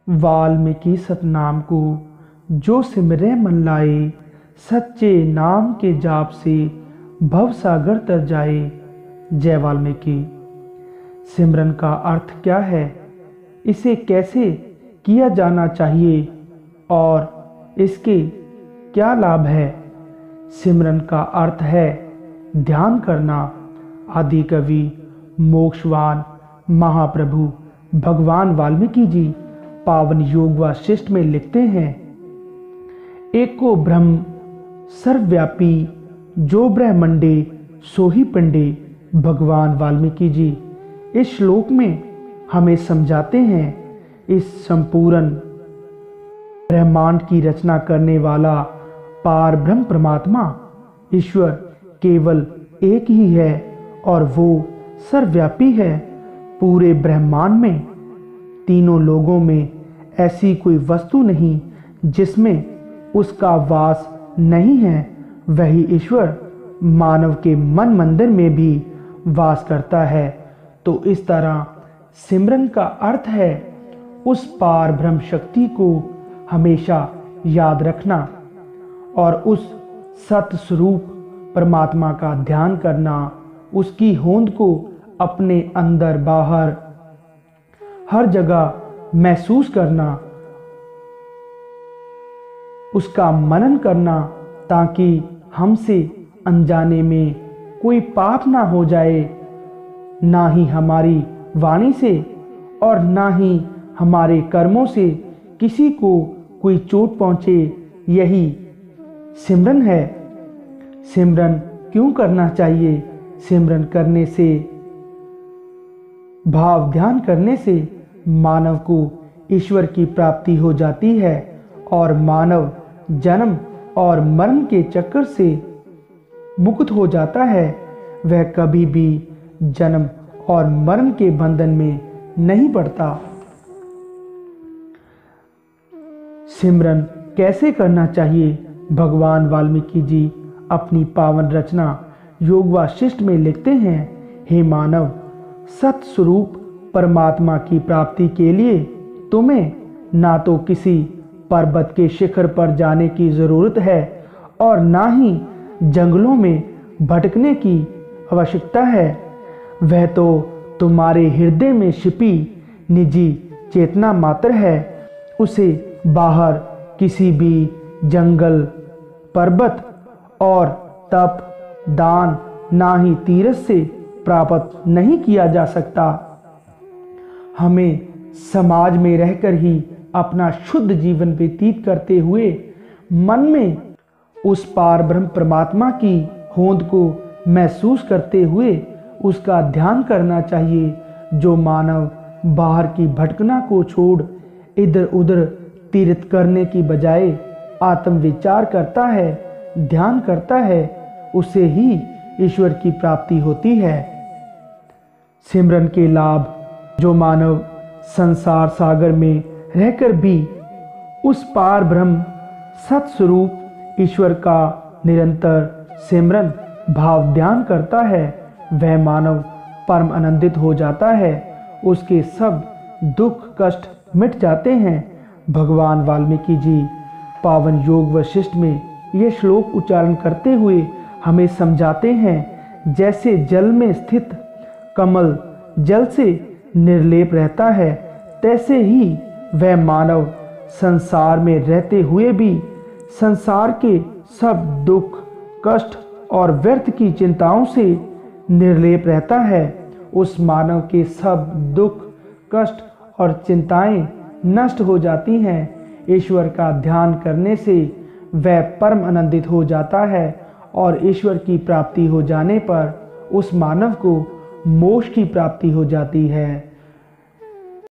वाल्मीकि सतनाम को जो सिमरे मन लाए, सच्चे नाम के जाप से भव सागर तर जाए। जय वाल्मीकि। सिमरन का अर्थ क्या है, इसे कैसे किया जाना चाहिए और इसके क्या लाभ है? सिमरन का अर्थ है ध्यान करना। आदि कवि मोक्षवान महाप्रभु भगवान वाल्मीकि जी पावन योग वासिष्ठ में लिखते हैं, एको ब्रह्म सर्वव्यापी जो ब्रह्मंडे सोही पिंडे। भगवान वाल्मीकि जी इस श्लोक में हमें समझाते हैं इस संपूर्ण ब्रह्मांड की रचना करने वाला पार ब्रह्म परमात्मा ईश्वर केवल एक ही है और वो सर्वव्यापी है। पूरे ब्रह्मांड में तीनों लोगों में ऐसी कोई वस्तु नहीं जिसमें उसका वास नहीं है। वही ईश्वर मानव के मन मंदिर में भी वास करता है। तो इस तरह सिमरन का अर्थ है उस पार ब्रह्म शक्ति को हमेशा याद रखना और उस सत स्वरूप परमात्मा का ध्यान करना, उसकी होंद को अपने अंदर बाहर हर जगह महसूस करना, उसका मनन करना, ताकि हमसे अनजाने में कोई पाप ना हो जाए, ना ही हमारी वाणी से और ना ही हमारे कर्मों से किसी को कोई चोट पहुंचे। यही सिमरन है। सिमरन क्यों करना चाहिए? सिमरन करने से, भाव ध्यान करने से मानव को ईश्वर की प्राप्ति हो जाती है और मानव जन्म और मरण के चक्कर से मुक्त हो जाता है। वह कभी भी जन्म और मरण के बंधन में नहीं पड़ता। सिमरन कैसे करना चाहिए? भगवान वाल्मीकि जी अपनी पावन रचना योग वासिष्ठ में लिखते हैं, हे मानव, सत स्वरूप परमात्मा की प्राप्ति के लिए तुम्हें ना तो किसी पर्वत के शिखर पर जाने की जरूरत है और ना ही जंगलों में भटकने की आवश्यकता है। वह तो तुम्हारे हृदय में छिपी निजी चेतना मात्र है। उसे बाहर किसी भी जंगल, पर्वत और तप, दान, ना ही तीरथ से प्राप्त नहीं किया जा सकता। हमें समाज में रहकर ही अपना शुद्ध जीवन व्यतीत करते हुए मन में उस पार ब्रह्म परमात्मा की होंद को महसूस करते हुए उसका ध्यान करना चाहिए। जो मानव बाहर की भटकना को छोड़ इधर उधर तीर्थ करने की बजाय आत्म विचार करता है, ध्यान करता है, उसे ही ईश्वर की प्राप्ति होती है। सिमरन के लाभ, जो मानव संसार सागर में रहकर भी उस पार ब्रह्म सत स्वरूप ईश्वर का निरंतर सिमरन भाव ध्यान करता है, वह मानव परम आनंदित हो जाता है। उसके सब दुख कष्ट मिट जाते हैं। भगवान वाल्मीकि जी पावन योग वशिष्ठ में ये श्लोक उच्चारण करते हुए हमें समझाते हैं, जैसे जल में स्थित कमल जल से निर्लेप रहता है, तैसे ही वह मानव संसार में रहते हुए भी संसार के सब दुख कष्ट और व्यर्थ की चिंताओं से निर्लेप रहता है। उस मानव के सब दुख कष्ट और चिंताएं नष्ट हो जाती हैं। ईश्वर का ध्यान करने से वह परम आनंदित हो जाता है और ईश्वर की प्राप्ति हो जाने पर उस मानव को मोक्ष की प्राप्ति हो जाती है।